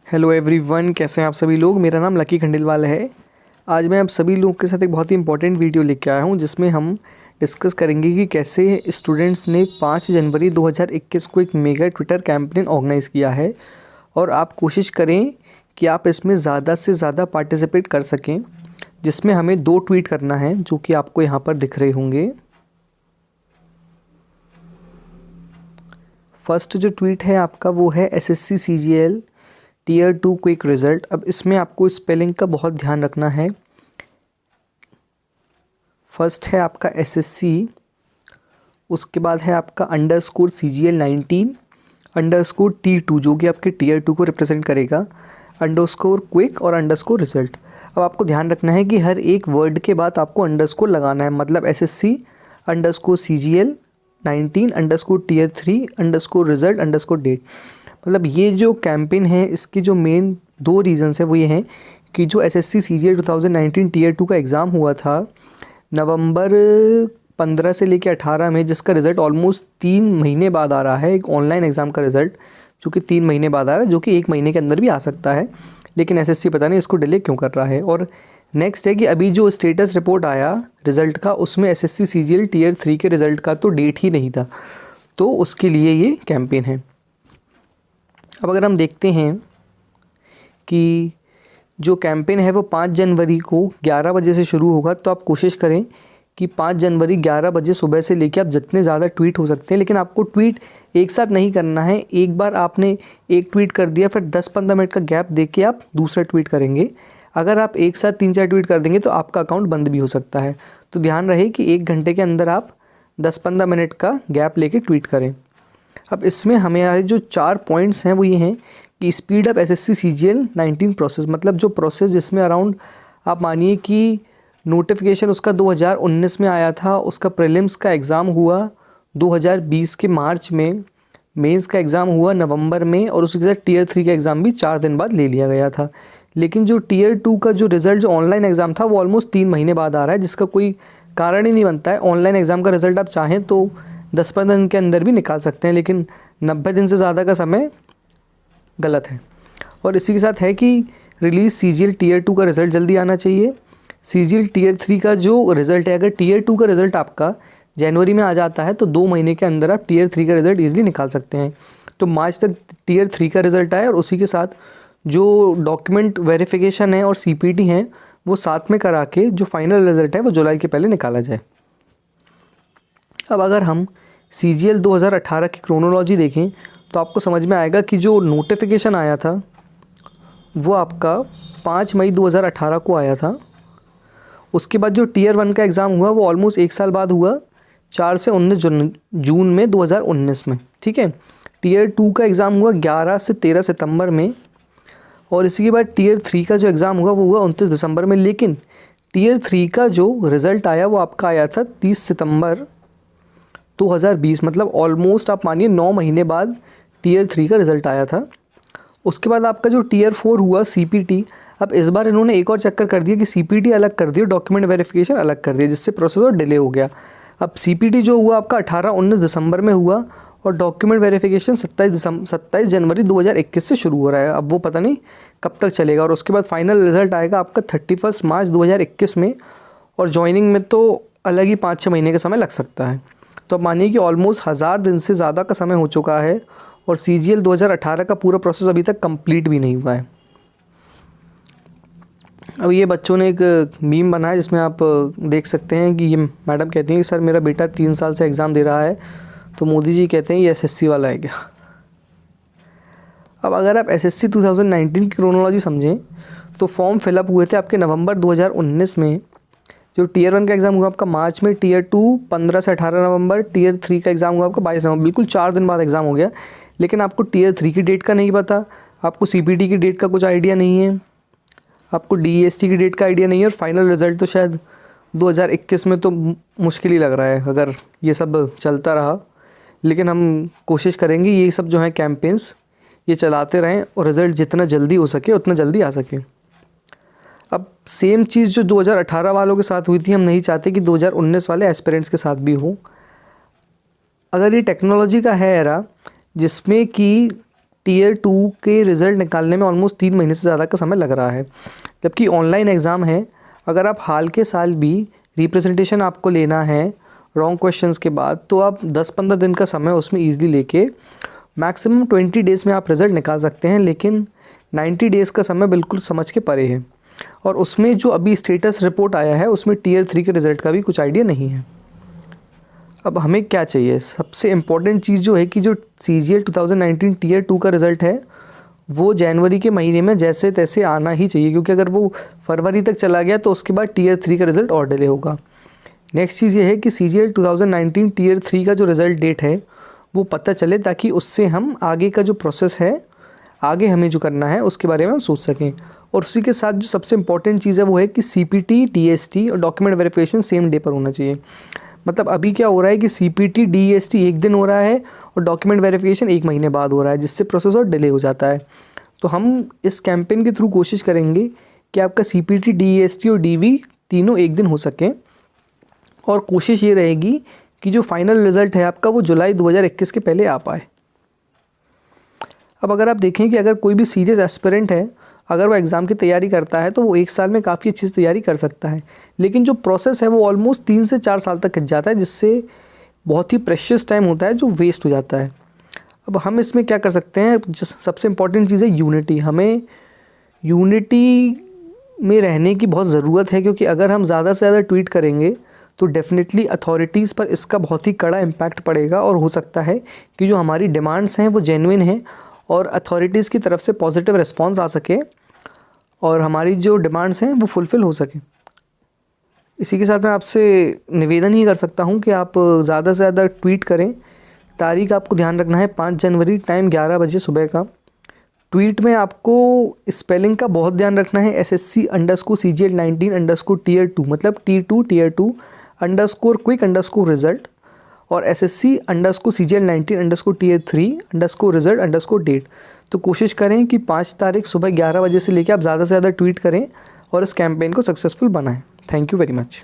Hello everyone, कैसे हैं आप सभी लोग। मेरा नाम लकी खंडेलवाल है। आज मैं आप सभी लोगों के साथ एक बहुत ही इंपॉर्टेंट वीडियो लेके आया हूं, जिसमें हम डिस्कस करेंगे कि कैसे स्टूडेंट्स ने 5 जनवरी 2021 को एक मेगा ट्विटर कैंपेन ऑर्गेनाइज़ किया है। और आप कोशिश करें कि आप इसमें ज़्यादा से ज़्यादा पार्टिसिपेट कर सकें, जिसमें हमें 2 ट्वीट करना है जो कि आपको यहाँ पर दिख रहे होंगे। फर्स्ट जो ट्वीट है आपका वो है SSC CGL tier 2 quick result. अब इसमें आपको स्पेलिंग का बहुत ध्यान रखना है। फर्स्ट है आपका SSC, उसके बाद है आपका _CGL 19 _T2 जो कि आपके टीयर 2 को रिप्रेजेंट करेगा, _क्विक और _रिज़ल्ट। अब आपको ध्यान रखना है कि हर एक वर्ड के बाद आपको अंडरस्कोर लगाना है, मतलब SSC _CGL 19 _tier 3 _result _date. मतलब ये जो कैंपेन है इसकी जो मेन 2 रीज़न्स है वो ये हैं कि जो SSC CGL 2019 टीयर 2 का एग्ज़ाम हुआ था नवंबर 15 से लेकर 18 में, जिसका रिज़ल्ट ऑलमोस्ट 3 महीने बाद आ रहा है। एक ऑनलाइन एग्ज़ाम का रिज़ल्ट जो कि 3 महीने बाद आ रहा है, जो कि 1 महीने के अंदर भी आ सकता है, लेकिन SSC पता नहीं इसको डिले क्यों कर रहा है। और नेक्स्ट है कि अभी जो स्टेटस रिपोर्ट आया रिज़ल्ट का, उसमें SSC CGL टीयर 3 के रिज़ल्ट का तो डेट ही नहीं था, तो उसके लिए ये कैंपेन है। अब अगर हम देखते हैं कि जो कैंपेन है वो 5 जनवरी को 11 बजे से शुरू होगा, तो आप कोशिश करें कि 5 जनवरी 11 बजे सुबह से लेकर आप जितने ज़्यादा ट्वीट हो सकते हैं, लेकिन आपको ट्वीट एक साथ नहीं करना है। एक बार आपने एक ट्वीट कर दिया, फिर 10-15 मिनट का गैप देके आप दूसरा ट्वीट करेंगे। अगर आप एक साथ 3-4 ट्वीट कर देंगे तो आपका अकाउंट बंद भी हो सकता है। तो ध्यान रहे कि 1 घंटे के अंदर आप 10-15 मिनट का गैप लेके ट्वीट करें। अब इसमें हमारे जो 4 पॉइंट्स हैं वो ये हैं कि speed up SSC CGL 19 process, मतलब जो प्रोसेस जिसमें अराउंड आप मानिए कि नोटिफिकेशन उसका 2019 में आया था, उसका प्रीलिम्स का एग्ज़ाम हुआ 2020 के मार्च में, मेंस का एग्ज़ाम हुआ नवंबर में, और उसके साथ टीयर 3 का एग्ज़ाम भी 4 दिन बाद ले लिया गया था। लेकिन जो टीयर 2 का जो रिज़ल्ट जो ऑनलाइन एग्ज़ाम था वो ऑलमोस्ट 3 महीने बाद आ रहा है, जिसका कोई कारण ही नहीं बनता है। ऑनलाइन एग्ज़ाम का रिज़ल्ट आप चाहें तो 10-15 दिन के अंदर भी निकाल सकते हैं, लेकिन 90 दिन से ज़्यादा का समय गलत है। और इसी के साथ है कि रिलीज़ CGL टीयर 2 का रिज़ल्ट जल्दी आना चाहिए। CGL टीयर 3 का जो रिज़ल्ट है, अगर टीयर 2 का रिज़ल्ट आपका जनवरी में आ जाता है तो 2 महीने के अंदर आप टीयर 3 का रिज़ल्ट ईज़िली निकाल सकते हैं। तो मार्च तक टीयर 3 का रिज़ल्ट आए, और उसी के साथ जो डॉक्यूमेंट वेरिफिकेशन है और CPT हैं वो साथ में करा के जो फाइनल रिज़ल्ट है वो जुलाई के पहले निकाला जाए। अब अगर हम CGL 2018 की क्रोनोलॉजी देखें तो आपको समझ में आएगा कि जो नोटिफिकेशन आया था वो आपका 5 मई 2018 को आया था। उसके बाद जो टीयर 1 का एग्ज़ाम हुआ वो ऑलमोस्ट 1 साल बाद हुआ, 4 से 19 जून में 2019 में। ठीक है, टीयर 2 का एग्ज़ाम हुआ 11 से 13 सितंबर में, और इसी के बाद टीयर 3 का जो एग्ज़ाम हुआ वो हुआ 29 दिसंबर में। लेकिन टीयर 3 का जो रिज़ल्ट आया वो आपका आया था 30 सितंबर 2020, मतलब ऑलमोस्ट आप मानिए 9 महीने बाद टीयर 3 का रिज़ल्ट आया था। उसके बाद आपका जो टीयर 4 हुआ CPT, अब इस बार इन्होंने एक और चक्कर कर दिया कि CPT अलग कर दिया, डॉक्यूमेंट वेरिफिकेशन अलग कर दिया, जिससे प्रोसेस और डिले हो गया। अब CPT जो हुआ आपका 18-19 दिसंबर में हुआ, और डॉक्यूमेंट वेरिफिकेशन 27 जनवरी 2021 से शुरू हो रहा है। अब वो पता नहीं कब तक चलेगा, और उसके बाद फाइनल रिज़ल्ट आएगा आपका 31 मार्च 2021 में, और ज्वाइनिंग में तो अलग ही 5-6 महीने का समय लग सकता है। तो अब मानिए कि ऑलमोस्ट 1000 दिन से ज़्यादा का समय हो चुका है, और CGL 2018 का पूरा प्रोसेस अभी तक कंप्लीट भी नहीं हुआ है। अब ये बच्चों ने एक मीम बनाया जिसमें आप देख सकते हैं कि ये मैडम कहती हैं कि सर मेरा बेटा 3 साल से एग्ज़ाम दे रहा है, तो मोदी जी कहते हैं ये SSC वाला है क्या। अब अगर आप SSC 2019 की क्रोनोलॉजी समझें तो फॉर्म फिलअप हुए थे आपके नवंबर 2019 में। जो टीयर 1 का एग्ज़ाम हुआ आपका मार्च में, टीयर 2 15 से 18 नवंबर, टीयर 3 का एग्ज़ाम हुआ आपका 22 नवंबर, बिल्कुल 4 दिन बाद एग्ज़ाम हो गया। लेकिन आपको टीयर 3 की डेट का नहीं पता, आपको CPT की डेट का कुछ आइडिया नहीं है, आपको DEST की डेट का आइडिया नहीं है, और फाइनल रिज़ल्ट तो शायद 2021 में तो मुश्किल ही लग रहा है अगर ये सब चलता रहा। लेकिन हम कोशिश करेंगे ये सब जो हैं कैंपेन्स ये चलाते रहें, और रिज़ल्ट जितना जल्दी हो सके उतना जल्दी आ सके। अब सेम चीज़ जो 2018 वालों के साथ हुई थी, हम नहीं चाहते कि 2019 वाले एस्पिरेंट्स के साथ भी हो। अगर ये टेक्नोलॉजी का है एरा जिसमें कि टीयर 2 के रिज़ल्ट निकालने में ऑलमोस्ट 3 महीने से ज़्यादा का समय लग रहा है, जबकि ऑनलाइन एग्ज़ाम है। अगर आप हाल के साल भी रिप्रेजेंटेशन आपको लेना है रॉन्ग क्वेश्चंस के बाद, तो आप 10-15 दिन का समय उसमें ईजिली लेके मैक्सिमम 20 डेज़ में आप रिज़ल्ट निकाल सकते हैं, लेकिन 90 डेज़ का समय बिल्कुल समझ के परे है। और उसमें जो अभी स्टेटस रिपोर्ट आया है उसमें टीयर 3 के रिज़ल्ट का भी कुछ आइडिया नहीं है। अब हमें क्या चाहिए, सबसे इम्पॉर्टेंट चीज़ जो है कि जो CGL 2019 टीयर 2 का रिज़ल्ट है वो जनवरी के महीने में जैसे तैसे आना ही चाहिए, क्योंकि अगर वो फरवरी तक चला गया तो उसके बाद टीयर 3 का रिज़ल्ट और डिले होगा। नेक्स्ट चीज़ ये है कि CGL 2019 टीयर 3 का जो रिज़ल्ट डेट है वो पता चले, ताकि उससे हम आगे का जो प्रोसेस है, आगे हमें जो करना है उसके बारे में हम सोच सकें। और उसी के साथ जो सबसे इम्पॉर्टेंट चीज़ है वो है कि CPT DST और डॉक्यूमेंट वेरिफिकेशन सेम डे पर होना चाहिए। मतलब अभी क्या हो रहा है कि CPT DST एक दिन हो रहा है और डॉक्यूमेंट वेरिफिकेशन 1 महीने बाद हो रहा है, जिससे प्रोसेस और डिले हो जाता है। तो हम इस कैंपेन के थ्रू कोशिश करेंगे कि आपका CPT DST और DV तीनों एक दिन हो सकें, और कोशिश ये रहेगी कि जो फाइनल रिज़ल्ट है आपका वो जुलाई 2021 के पहले आ पाए। अब अगर आप देखें कि अगर कोई भी सीरियस एस्पिरेंट है, अगर वो एग्ज़ाम की तैयारी करता है तो वो 1 साल में काफ़ी अच्छी तैयारी कर सकता है, लेकिन जो प्रोसेस है वो ऑलमोस्ट 3 से 4 साल तक खिंच जाता है, जिससे बहुत ही प्रेशियस टाइम होता है जो वेस्ट हो जाता है। अब हम इसमें क्या कर सकते हैं, सबसे इम्पॉर्टेंट चीज़ है यूनिटी। हमें यूनिटी में रहने की बहुत ज़रूरत है, क्योंकि अगर हम ज़्यादा से ज़्यादा ट्वीट करेंगे तो डेफिनेटली अथॉरिटीज़ पर इसका बहुत ही कड़ा इम्पैक्ट पड़ेगा, और हो सकता है कि जो हमारी डिमांड्स हैं वो जेन्युइन हैं और अथॉरिटीज़ की तरफ से पॉजिटिव रिस्पॉन्स आ सके और हमारी जो डिमांड्स हैं वो फुलफ़िल हो सके। इसी के साथ मैं आपसे निवेदन ही कर सकता हूं कि आप ज़्यादा से ज़्यादा ट्वीट करें। तारीख आपको ध्यान रखना है 5 जनवरी, टाइम 11 बजे सुबह का। ट्वीट में आपको स्पेलिंग का बहुत ध्यान रखना है, SSC_CGL19_ टीयर 2, मतलब T2 टीयर 2 _quick_ रिज़ल्ट, और SSC_CGL19_ टीयर 3 रिज़ल्ट डेट। तो कोशिश करें कि 5 तारीख सुबह 11 बजे से लेकर आप ज़्यादा से ज़्यादा ट्वीट करें और इस कैंपेन को सक्सेसफुल बनाएं। Thank you very much.